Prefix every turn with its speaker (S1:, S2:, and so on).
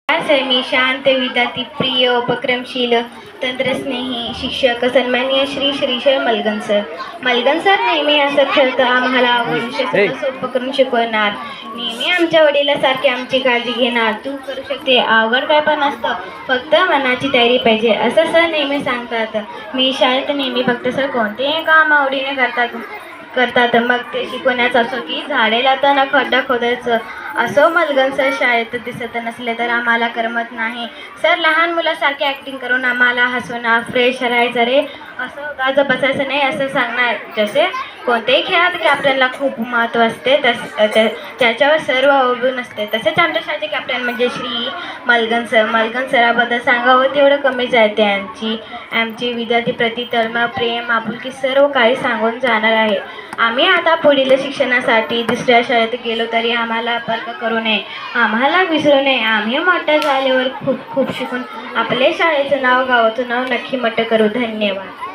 S1: मी शांत विद्यार्थी प्रिय उपक्रमशील तंत्रस्नेही शिक्षक सन्माननीय श्री श्रीशैल मलगन सर नेहमी असं खेळतं आम्हाला आवडून सोपं करून शिकवणार. नेहमी आमच्या वडिलांसारखे आमची काळजी घेणार. तू करू शकते, अवघड काय पण असतं, फक्त मनाची तयारी पाहिजे असं सर नेहमी सांगतात. मी शाळेत नेहमी फक्त सर कोणतेही काम आवडीने करतात मग ते शिकवण्याचं असो की झाडे लावताना खड्डा खोदायचं असो. मलगन सर शाळेत दिसत नसले तर आम्हाला करमत नाही. सर लहान मुलासारखे ॲक्टिंग करून आम्हाला हसवणार. फ्रेश राहायचं रे, असं उगाच बसायचं नाही असं सांगणार. जसे कोणत्याही खेळात कॅप्टनला खूप महत्त्व असते त्याच्यावर सर्व अवलंबून असते. तसेच आमच्या शाळेचे कॅप्टन म्हणजे श्री मलगन सराबद्दल सांगावं तेवढं कमीच आहे. आमची विद्यार्थीप्रती तळमळ, प्रेम, आपुलकी सर्व काही सांगून जाणार आहे. आम्ही आता पुढील शिक्षणासाठी दुसऱ्या शाळेत गेलो तरी आम्हाला फरक करू नये, आम्हाला विसरू नये. आम्ही मोठ्या झाल्यावर खूप खूप शिकून आपल्या शाळेचं नाव, गावाचं नाव नक्की मोठं करू. धन्यवाद.